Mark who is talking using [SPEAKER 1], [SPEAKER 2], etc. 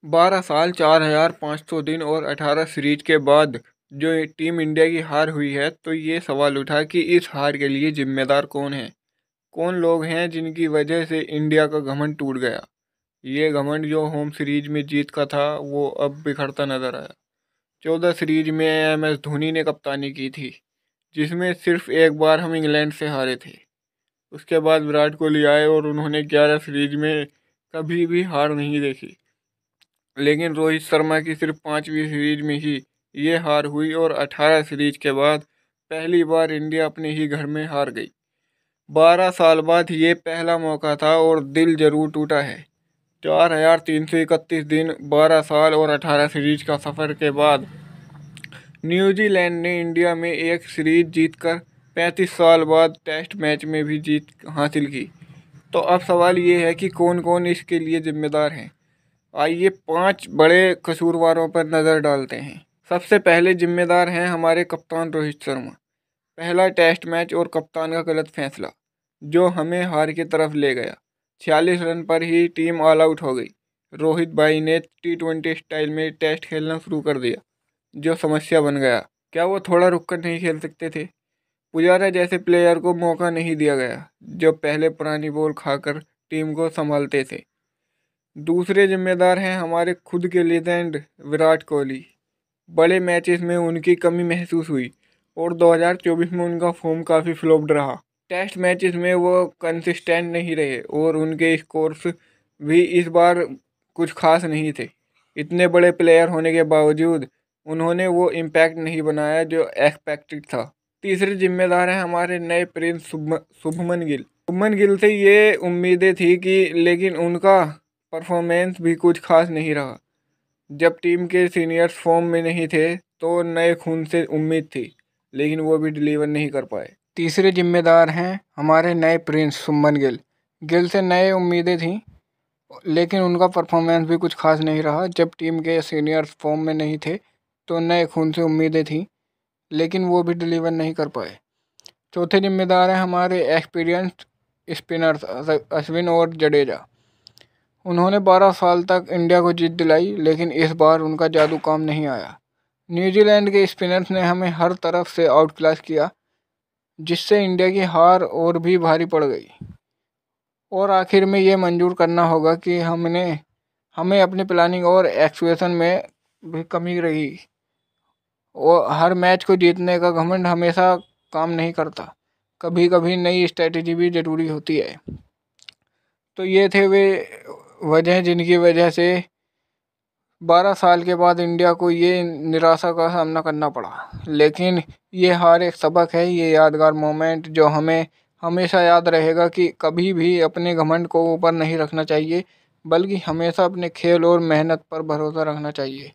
[SPEAKER 1] 12 साल 4,500 दिन और 18 सीरीज के बाद जो ये टीम इंडिया की हार हुई है, तो ये सवाल उठा कि इस हार के लिए जिम्मेदार कौन है। कौन लोग हैं जिनकी वजह से इंडिया का घमंड टूट गया। ये घमंड जो होम सीरीज में जीत का था वो अब बिखरता नजर आया। 14 सीरीज में MS धोनी ने कप्तानी की थी, जिसमें सिर्फ एक बार हम इंग्लैंड से हारे थे। उसके बाद विराट कोहली आए और उन्होंने 11 सीरीज में कभी भी हार नहीं देखी। लेकिन रोहित शर्मा की सिर्फ 5वीं सीरीज में ही ये हार हुई और 18 सीरीज के बाद पहली बार इंडिया अपने ही घर में हार गई। 12 साल बाद ये पहला मौका था और दिल जरूर टूटा है। 4,331 दिन, 12 साल और 18 सीरीज का सफ़र के बाद न्यूजीलैंड ने इंडिया में एक सीरीज जीतकर 35 साल बाद टेस्ट मैच में भी जीत हासिल की। तो अब सवाल ये है कि कौन कौन इसके लिए जिम्मेदार हैं। आइए 5 बड़े कसूरवारों पर नज़र डालते हैं। सबसे पहले जिम्मेदार हैं हमारे कप्तान रोहित शर्मा। पहला टेस्ट मैच और कप्तान का गलत फैसला जो हमें हार की तरफ ले गया। 46 रन पर ही टीम ऑल आउट हो गई। रोहित भाई ने T20 स्टाइल में टेस्ट खेलना शुरू कर दिया, जो समस्या बन गया। क्या वो थोड़ा रुक कर नहीं खेल सकते थे। पुजारा जैसे प्लेयर को मौका नहीं दिया गया, जो पहले पुरानी बॉल खाकर टीम को संभालते थे। दूसरे जिम्मेदार हैं हमारे खुद के लीजेंड विराट कोहली। बड़े मैचेस में उनकी कमी महसूस हुई और 2024 में उनका फॉर्म काफ़ी फ्लॉप्ड रहा। टेस्ट मैचेस में वो कंसिस्टेंट नहीं रहे और उनके स्कोर्स भी इस बार कुछ खास नहीं थे। इतने बड़े प्लेयर होने के बावजूद उन्होंने वो इम्पैक्ट नहीं बनाया जो एक्सपेक्टेड था। तीसरे जिम्मेदार हैं हमारे नए प्रिंस शुभमन गिल। शुभमन गिल से ये उम्मीदें थी कि, लेकिन उनका परफॉर्मेंस भी कुछ खास नहीं रहा। जब टीम के सीनियर्स फॉर्म में नहीं थे तो नए खून से उम्मीद थी, लेकिन वो भी डिलीवर नहीं कर पाए। तीसरे जिम्मेदार हैं हमारे नए प्रिंस शुभमन गिल। गिल से नए उम्मीदें थीं, लेकिन उनका परफॉर्मेंस भी कुछ खास नहीं रहा। जब टीम के सीनियर्स फॉर्म में नहीं थे तो नए खून से उम्मीदें थीं, लेकिन वो भी डिलीवर नहीं कर पाए। चौथे जिम्मेदार हैं हमारे एक्सपीरियंस्ड स्पिनर्स अश्विन और जडेजा। उन्होंने 12 साल तक इंडिया को जीत दिलाई, लेकिन इस बार उनका जादू काम नहीं आया। न्यूजीलैंड के स्पिनर्स ने हमें हर तरफ से आउट क्लास किया, जिससे इंडिया की हार और भी भारी पड़ गई। और आखिर में ये मंजूर करना होगा कि हमें अपनी प्लानिंग और एक्सप्रेशन में भी कमी रही। और हर मैच को जीतने का घमंड हमेशा काम नहीं करता, कभी कभी नई स्ट्रेटेजी भी ज़रूरी होती है। तो ये थे वे वजह जिनकी वजह से 12 साल के बाद इंडिया को ये निराशा का सामना करना पड़ा। लेकिन ये हार एक सबक है, ये यादगार मोमेंट जो हमें हमेशा याद रहेगा कि कभी भी अपने घमंड को ऊपर नहीं रखना चाहिए, बल्कि हमेशा अपने खेल और मेहनत पर भरोसा रखना चाहिए।